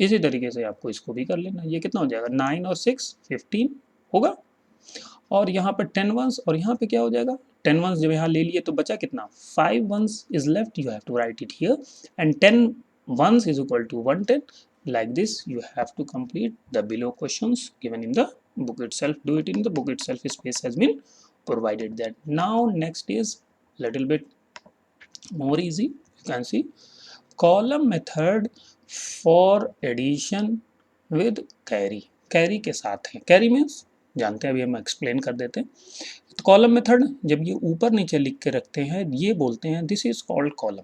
इसी तरीके से आपको इसको भी कर लेना। ये कितना हो जाएगा 9 और 6 15 होगा, और यहाँ पर 10 वंस और यहाँ पे क्या हो जाएगा 10 वंस जब यहाँ ले लिए तो बचा कितना 5 ones is left, you have to write it here and 10 ones is equal to 110. Like this you have to complete the below questions given in the book itself. Do it in the book itself, space has been provided there. Now next is little bit more easy. You can see column method for addition with carry. Carry के साथ है, carry means जानते हैं, अभी हम explain कर देते हैं। तो कॉलम मेथड जब ये ऊपर नीचे लिख के रखते हैं ये बोलते हैं दिस इज कॉल्ड कॉलम।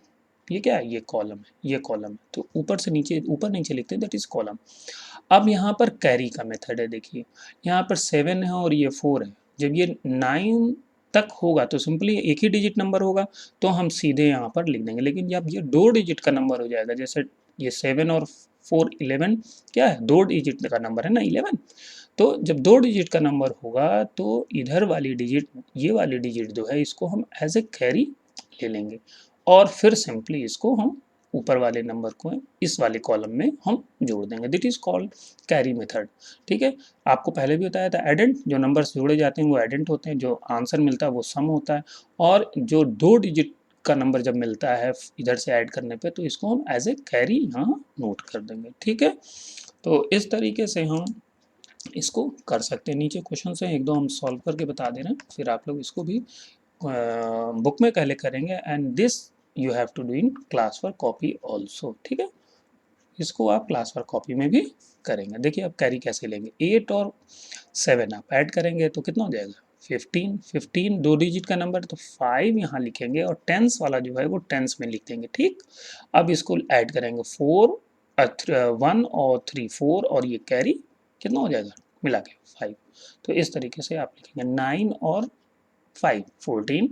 ये क्या है, ये कॉलम है, ये कॉलम है, तो ऊपर से नीचे ऊपर नीचे लिखते हैं दैट इज कॉलम। अब यहाँ पर कैरी का मेथड है, देखिए यहाँ पर 7 है और ये 4 है, जब ये 9 तक होगा तो सिंपली एक ही डिजिट नंबर होगा तो हम सीधे यहाँ पर लिख देंगे, लेकिन जब ये 2 डिजिट का नंबर हो जाएगा, जैसे ये 7 और 4 11 क्या है 2 डिजिट का नंबर है ना 11, तो जब 2 डिजिट का नंबर होगा तो इधर वाली डिजिट ये वाली डिजिट जो है इसको हम एज ए कैरी ले लेंगे और फिर सिंपली इसको हम ऊपर वाले नंबर को इस वाले कॉलम में हम जोड़ देंगे, that is called carry method. ठीक है, आपको पहले भी बताया था एडेंट, जो नंबर्स जोड़े जाते हैं वो एडेंट होते हैं, जो आंसर मिलता है वो सम होता है, और जो 2 डिजिट का नंबर जब मिलता है इधर से ऐड करने पे तो इसको हम एज ए कैरी यहाँ नोट कर देंगे। ठीक है, तो इस तरीके से हम इसको कर सकते हैं। नीचे क्वेश्चन है एक दो हम सॉल्व करके बता दे रहे हैं, फिर आप लोग इसको भी बुक में पहले करेंगे and this you have to do in class work copy also. ठीक है, इसको आप क्लास वर्क कॉपी में भी करेंगे। देखिए आप कैरी कैसे लेंगे, 8 और 7 आप ऐड करेंगे तो कितना हो जाएगा 15, 15 2 डिजिट का नंबर तो 5 यहाँ लिखेंगे और टेंस वाला जो है वो टेंस में लिख देंगे। ठीक, अब इसको ऐड करेंगे 4 1 और 3 4 और ये कैरी कितना हो जाएगा मिला के 5, तो इस तरीके से आप लिखेंगे 9 और 5 14,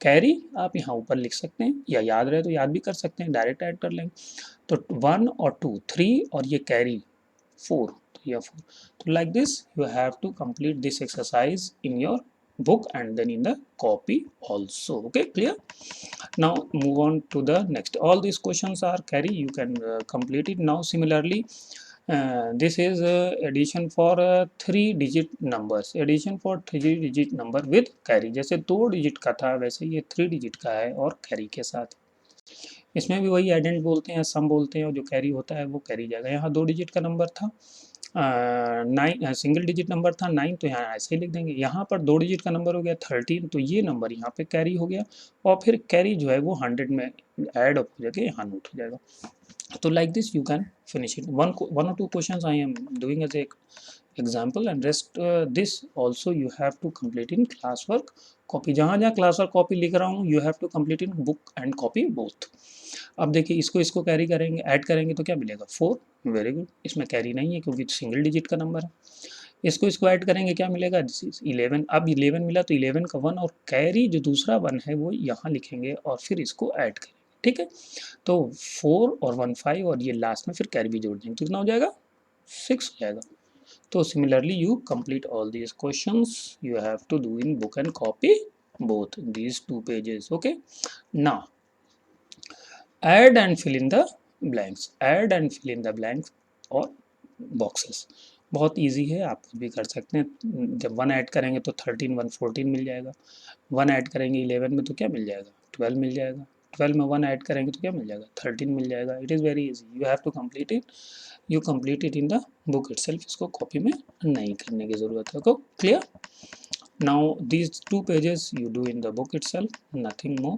कैरी आप यहाँ ऊपर लिख सकते हैं या याद रहे तो याद भी कर सकते हैं, डायरेक्ट ऐड कर लेंगे। तो 1 और 2 3 और ये कैरी 4, तो ये 4, तो like this you have to complete this exercise in your book and then in the copy also. Okay, clear? Now move on to the next. All these questions are carry, you can complete it. Now similarly this is addition for 3 digit numbers, addition for 3 digit number with carry। जैसे 2 digit का था वैसे ये 3 digit का है और carry के साथ, इसमें भी वही एडेंट बोलते हैं सम बोलते हैं और जो कैरी होता है वो कैरी जाएगा। यहाँ 2 डिजिट का नंबर था 9, सिंगल डिजिट नंबर था 9 तो यहाँ ऐसे ही लिख देंगे। यहाँ पर 2 डिजिट का नंबर हो गया 13 तो ये नंबर यहाँ पे कैरी हो गया और फिर कैरी जो है वो 100 में ऐड हो जाके यहाँ नोट हो जाएगा। तो like this you can finish it. One or two questions I am doing as a example and rest this also you have to complete in classwork copy। जहाँ जहाँ classwork copy लिख रहा हूँ you have to complete in book and copy both। अब देखिए इसको carry करेंगे add करेंगे तो क्या मिलेगा 4, वेरी गुड, इसमें कैरी नहीं है क्योंकि सिंगल डिजिट का नंबर है। इसको ऐड करेंगे क्या मिलेगा 11, अब 11 मिला तो 11 का 1 और कैरी जो दूसरा 1 है वो यहाँ लिखेंगे और फिर इसको ऐड करेंगे। ठीक है, तो 4 और 1 5 और ये लास्ट में फिर कैरी भी जोड़ देंगे तो कितना हो जाएगा 6 हो जाएगा। तो similarly you complete all these questions you have to do in book and copy both these 2 pages. Okay, now add and fill in the blanks, add and fill in the blanks और boxes बहुत easy है, आप खुद भी कर सकते हैं। जब 1 ऐड करेंगे तो 13 1 14 मिल जाएगा, 1 ऐड करेंगे 11 में तो क्या मिल जाएगा 12 मिल जाएगा, 12 में 1 ऐड करेंगे तो क्या मिल जाएगा 13 मिल जाएगा। It is very easy, you have to complete it, you complete it in the book itself, इसको कॉपी में नहीं करने की ज़रूरत है। को clear? Now these 2 pages you do in the book itself, nothing more.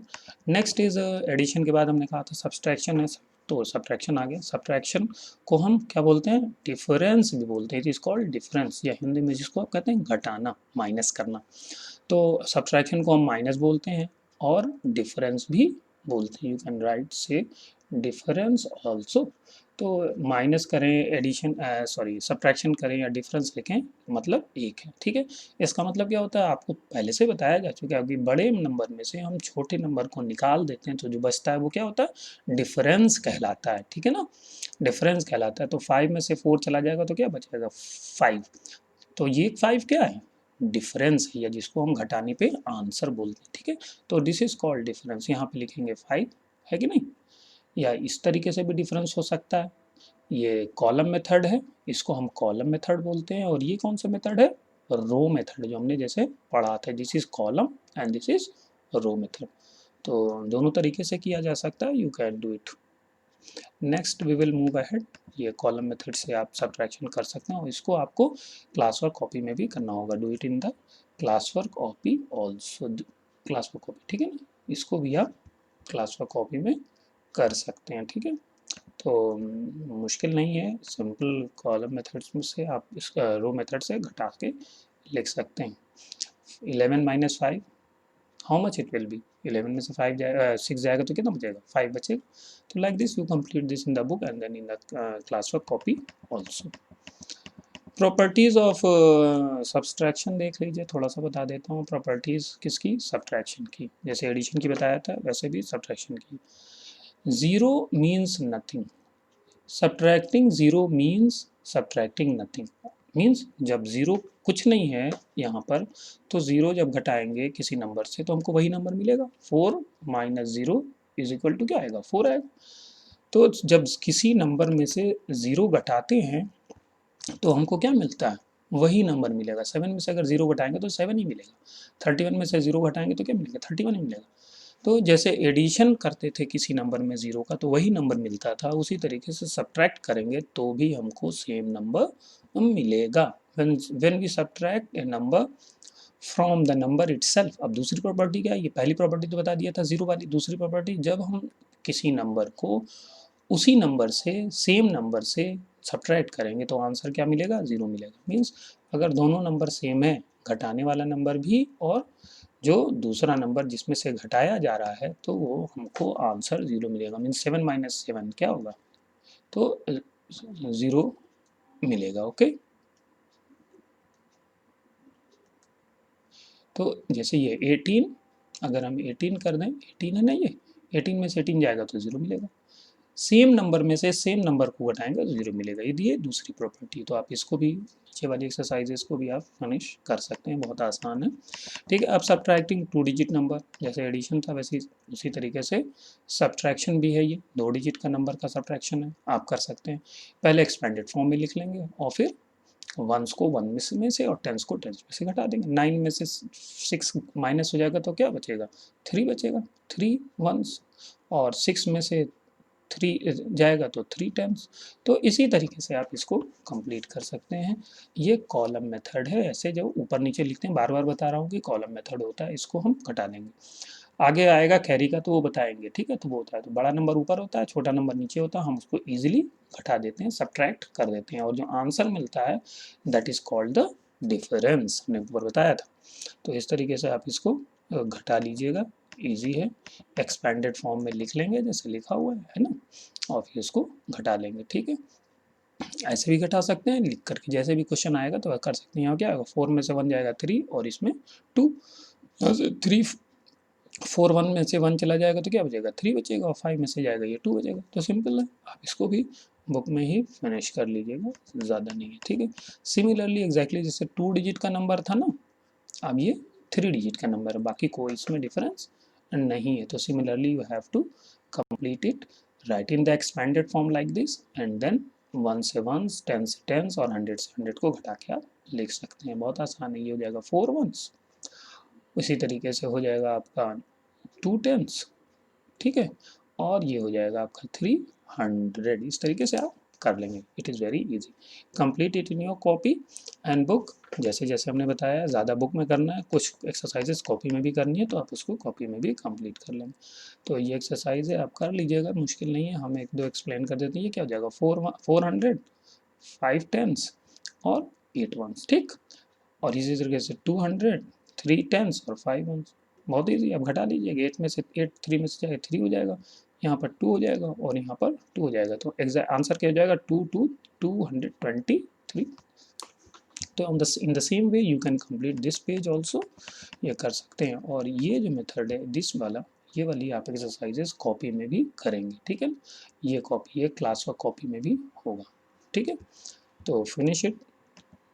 Next is addition के बाद हमने कहा था सब्सट्रैक्शन है, तो सब्ट्रैक्शन आ गया। सब्ट्रैक्शन को हम क्या बोलते हैं डिफरेंस भी बोलते हैं, इट इज़ कॉल्ड डिफरेंस, या हिंदी में जिसको आप कहते हैं घटाना माइनस करना। तो सब्ट्रैक्शन को हम माइनस बोलते हैं और डिफरेंस भी बोलते हैं, यू कैन राइट से डिफरेंस ऑल्सो। तो माइनस करें एडिशन सॉरी सब्ट्रैक्शन करें या डिफरेंस लिखें मतलब एक है। ठीक है, इसका मतलब क्या होता है आपको पहले से बताया जा चुका है कि बड़े नंबर में से हम छोटे नंबर को निकाल देते हैं तो जो बचता है वो क्या होता है डिफरेंस कहलाता है। ठीक है ना, डिफरेंस कहलाता है। तो 5 में से 4 चला जाएगा तो क्या बचेगा 5, तो ये 5 क्या है डिफरेंस है, या जिसको हम घटाने पे आंसर बोलते हैं। ठीक है, तो दिस इज कॉल्ड डिफरेंस, यहाँ पे लिखेंगे 5 है कि नहीं, या इस तरीके से भी डिफरेंस हो सकता है ये कॉलम मेथड है, इसको हम कॉलम मेथड बोलते हैं, और ये कौन सा मेथड है, रो मेथड, जो हमने जैसे पढ़ा था, this is column and this is row method. तो दोनों तरीके से किया जा सकता है, you can do it. Next we will move ahead. ये कॉलम मेथड से आप सब्ट्रैक्शन कर सकते हैं, और इसको आपको क्लास वर्क कॉपी में भी करना होगा, do it in the class work copy also, class work copy, ठीक है ना, इसको भी आप क्लास वर्क कॉपी में कर सकते हैं, ठीक है। तो मुश्किल नहीं है, सिंपल कॉलम मेथड्स में से आप इस रो मेथड से घटा के लिख सकते हैं। 11 - 5 how much it will be, 11 में से 6 जाएगा तो कितना बचेगा, 5 बचेगा। तो like this you complete this in the book and then in the class work copy also. Properties of subtraction देख लीजिए, थोड़ा सा बता देता हूँ प्रॉपर्टीज़ किसकी, सब्ट्रैक्शन की। जैसे एडिशन की बताया था वैसे भी सब्ट्रैक्शन की। Zero means nothing, subtracting zero means subtracting nothing, means जब ज़ीरो कुछ नहीं है यहाँ पर, तो ज़ीरो जब घटाएंगे किसी नंबर से तो हमको वही नंबर मिलेगा, 4 - 0 इज इक्वल टू क्या आएगा, 4 आएगा। तो जब किसी नंबर में से ज़ीरो घटाते हैं तो हमको क्या मिलता है, वही नंबर मिलेगा। 7 में से अगर ज़ीरो घटाएंगे तो 7 ही मिलेगा, 31 में से ज़ीरो घटाएंगे तो क्या मिलेगा, 31 ही मिलेगा। तो जैसे एडिशन करते थे किसी नंबर में ज़ीरो का तो वही नंबर मिलता था, उसी तरीके से सब्ट्रैक्ट करेंगे तो भी हमको सेम नंबर मिलेगा। When we subtract a number from the number itself. अब दूसरी प्रॉपर्टी क्या है, ये पहली प्रॉपर्टी तो बता दिया था ज़ीरो वाली, दूसरी प्रॉपर्टी जब हम किसी नंबर को उसी नंबर से, सेम नंबर से सब्ट्रैक्ट करेंगे तो आंसर क्या मिलेगा, ज़ीरो मिलेगा। मीन्स अगर दोनों नंबर सेम है, घटाने वाला नंबर भी और जो दूसरा नंबर जिसमें से घटाया जा रहा है, तो वो हमको आंसर ज़ीरो मिलेगा। मीन्स 7 - 7 क्या होगा, तो ज़ीरो मिलेगा। ओके, तो जैसे ये 18, अगर हम 18 कर दें, 18 है ना, ये 18 में से 18 जाएगा तो ज़ीरो मिलेगा। सेम नंबर में से सेम नंबर को घटाएंगे तो ज़ीरो मिलेगा। ये दूसरी प्रॉपर्टी, तो आप इसको भी, नीचे वाली एक्सरसाइजेस को भी आप फिनिश कर सकते हैं, बहुत आसान है, ठीक है। अब सब्ट्रैक्टिंग 2 डिजिट नंबर, जैसे एडिशन था वैसे उसी तरीके से सब्ट्रैक्शन भी है, ये 2 डिजिट का नंबर का सब्ट्रैक्शन है, आप कर सकते हैं। पहले एक्सपेंडेड फॉर्म में लिख लेंगे और फिर वंस को वन में से और टेंस को टेंस में से घटा देंगे। 9 में से 6 माइनस हो जाएगा तो क्या बचेगा, 3 बचेगा, 3 वंस, और 6 में से 3 जाएगा तो 3 टाइम्स। तो इसी तरीके से आप इसको कंप्लीट कर सकते हैं। ये कॉलम मेथड है, ऐसे जो ऊपर नीचे लिखते हैं, बार बार बता रहा हूँ कि कॉलम मेथड होता है, इसको हम घटा देंगे। आगे आएगा कैरी का तो वो बताएंगे, ठीक है। तो वो होता है, तो बड़ा नंबर ऊपर होता है, छोटा नंबर नीचे होता है, हम उसको ईजिली घटा देते हैं, सब्ट्रैक्ट कर देते हैं, और जो आंसर मिलता है that is called the difference, हमने ऊपर बताया था। तो इस तरीके से आप इसको घटा लीजिएगा, इजी है। एक्सपेंडेड फॉर्म में लिख लेंगे जैसे लिखा हुआ है ना, और फिर इसको घटा लेंगे, ठीक है। ऐसे भी घटा सकते हैं लिख करके, जैसे भी क्वेश्चन आएगा तो कर सकते हैं। यहाँ क्या आएगा, 4 में से 1 जाएगा 3 और इसमें 2, 3 4 1 में से 1 चला जाएगा तो क्या बचेगा, 3 बचेगा, और 5 में से जाएगा ये 2 बचेगा। तो सिंपल है, आप इसको भी बुक में ही फिनिश कर लीजिएगा, ज़्यादा नहीं है, ठीक है। सिमिलरली एग्जैक्टली जैसे 2 डिजिट का नंबर था ना, अब ये 3 डिजिट का नंबर है, बाकी कोई इसमें डिफरेंस नहीं है। तो similarly you have to complete it, write in the expanded form like this, and then 1 से 1, 10 से 10 और 100 से 100 को घटा के आप लिख सकते हैं। बहुत आसान है, ये हो जाएगा 4 वंस, उसी तरीके से हो जाएगा आपका 2 टेंस, ठीक है, और ये हो जाएगा आपका 300। इस तरीके से आप कर लेंगे, it is very easy. Complete it in your copy and book. जैसे जैसे हमने बताया, ज़्यादा बुक में करना है, कुछ एक्सरसाइजेस कॉपी में भी करनी है, तो आप उसको कॉपी में भी कंप्लीट कर लेंगे। तो ये एक्सरसाइज है, आप कर लीजिएगा, मुश्किल नहीं है। हम एक दो एक्सप्लेन कर देते हैं। ये क्या हो जाएगा, 400, 5 टेंस और 8 वंस, ठीक। और इसी तरीके से 200, 3 टेंस और 5 वंस। बहुत ईजी, आप घटा लीजिएगा, 8 में से 8, 3 में से जाए 3 हो जाएगा, यहाँ पर 2 हो जाएगा और यहाँ पर 2 हो जाएगा। तो एग्जैक्ट आंसर क्या हो जाएगा, 223। तो in the same way you can complete this page also, ये कर सकते हैं। और ये जो मेथड है दिस वाला, ये वाली आप एक्सरसाइजेस कॉपी में भी करेंगे, ठीक है। ये कॉपी, ये क्लास वर्क कॉपी में भी होगा, ठीक है। तो finish it.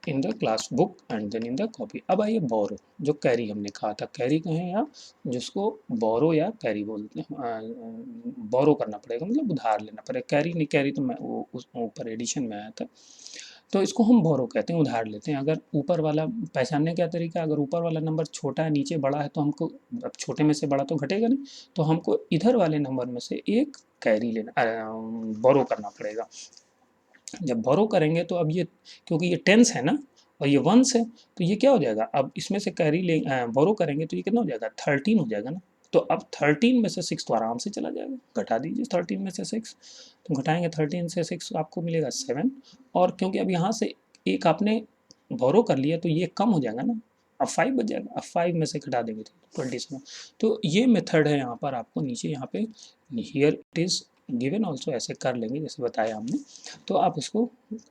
In the class book and then in the copy. अब आइए बोरो, जो कैरी हमने कहा था, कैरी कहें या जिसको बोरो या कैरी बोलते हैं, बोरो करना पड़ेगा मतलब उधार लेना पड़ेगा, कैरी नहीं, कैरी तो मैं वो उस ऊपर एडिशन में आया था, तो इसको हम बोरो कहते हैं, उधार लेते हैं। अगर ऊपर वाला पहचानने का तरीका, अगर ऊपर वाला नंबर छोटा है नीचे बड़ा है तो हमको, अब छोटे में से बड़ा तो घटेगा नहीं, तो हमको इधर वाले नंबर में से एक कैरी लेना, बोरो करना पड़ेगा। जब बोरो करेंगे तो अब ये, क्योंकि ये टेंस है ना और ये वंस है, तो ये क्या हो जाएगा, अब इसमें से कैरी ले बोरो करेंगे तो ये कितना हो जाएगा, 13 हो जाएगा ना। तो अब 13 में से 6 तो आराम से चला जाएगा, घटा दीजिए 13 में से 6, तो घटाएंगे 13 से 6 आपको मिलेगा 7। और क्योंकि अब यहाँ से एक आपने बोरो कर लिया तो ये कम हो जाएगा ना, अब 5 बच जाएगा, अब 5 में से घटा देंगे तो 27। तो ये मेथड है यहाँ पर, आपको नीचे यहाँ पे here it is given also ऐसे कर लेंगे जैसे बताया हमने। तो आप इसको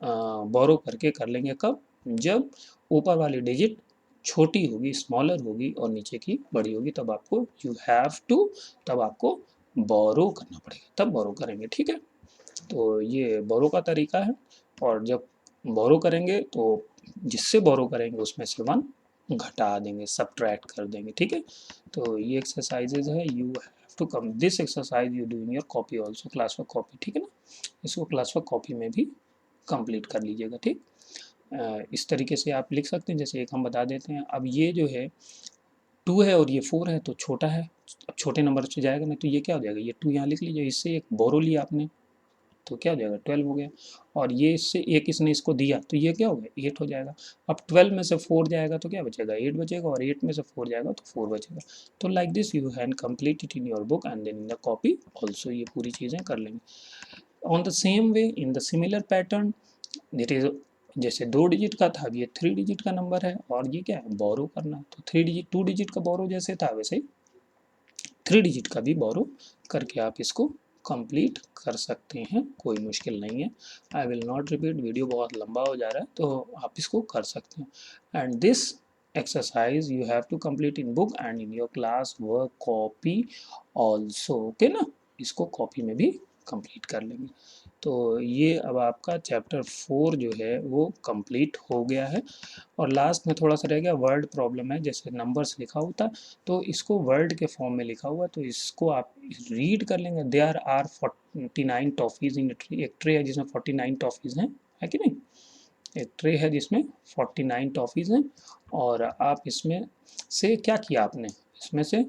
बोरो करके कर लेंगे कब, जब ऊपर वाली डिजिट छोटी होगी, स्मॉलर होगी और नीचे की बड़ी होगी, तब आपको यू हैव टू, तब आपको बोरो करना पड़ेगा, तब बोरो करेंगे, ठीक है। तो ये बोरो का तरीका है। और जब बोरो करेंगे तो जिससे बोरो करेंगे उसमें से 1 घटा देंगे, सब्ट्रैक्ट कर देंगे, ठीक है। तो ये एक्सरसाइजेज है, you have to come this exercise you do in your copy also, class work copy, ठीक है ना। इसको क्लास वर्क कॉपी में भी कंप्लीट कर लीजिएगा, ठीक। इस तरीके से आप लिख सकते हैं, जैसे एक हम बता देते हैं। अब ये जो है 2 है और ये 4 है तो छोटा है, अब छोटे नंबर से जाएगा ना, तो ये क्या हो जाएगा, ये 2 यहाँ लिख लीजिए, इससे एक बोरो लिया आपने तो क्या हो जाएगा 12 हो गया। और ये इससे एक इसने इसको दिया तो ये क्या हो गया 8 हो जाएगा। अब 12 में से 4 जाएगा तो क्या बचेगा 8 बचेगा, और 8 में से 4 जाएगा तो 4 बचेगा। तो like this you have complete it in your book and then in the copy also, ये पूरी चीज़ें कर लेंगे। On the same way in the similar pattern, it is जैसे 2 डिजिट का था, अब ये 3 डिजिट का नंबर है और ये क्या है बोरो करना, तो 3 डिजिट 2 डिजिट का बोरो जैसे था वैसे ही 3 डिजिट का भी बोरो करके आप इसको कंप्लीट कर सकते हैं, कोई मुश्किल नहीं है। I will not repeat, video बहुत लंबा हो जा रहा है, तो आप इसको कर सकते हैं। And this exercise you have to complete in book and in your class work copy also, okay ना। इसको कॉपी में भी कंप्लीट कर लेंगे। तो ये अब आपका चैप्टर 4 जो है वो कंप्लीट हो गया है। और लास्ट में थोड़ा सा रह गया, वर्ड प्रॉब्लम है, जैसे नंबर्स लिखा होता तो इसको वर्ड के फॉर्म में लिखा हुआ, तो इसको आप रीड कर लेंगे। There are 49 toffees in tray, एक ट्रे है जिसमें 49 टॉफ़ीज़ हैं, है कि नहीं। एक ट्रे है जिसमें 49 टॉफ़ीज़ हैं, और आप इसमें से क्या किया आपने, इसमें से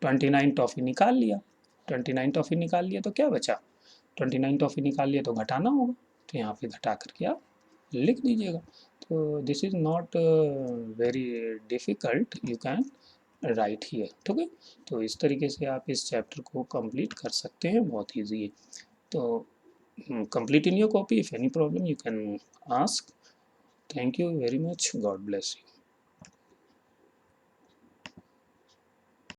29 टॉफ़ी निकाल लिया, 29 टॉफ़ी निकाल लिया तो क्या बचा, 29 टॉफ़ी निकाल लिया तो घटाना होगा, तो यहाँ पे घटा करके आप लिख दीजिएगा। तो this is not very difficult, you can write here, ठीक है। तो इस तरीके से आप इस चैप्टर को कंप्लीट कर सकते हैं, बहुत ईजी है। तो complete in your copy, if any problem you can ask. Thank you very much, God bless you.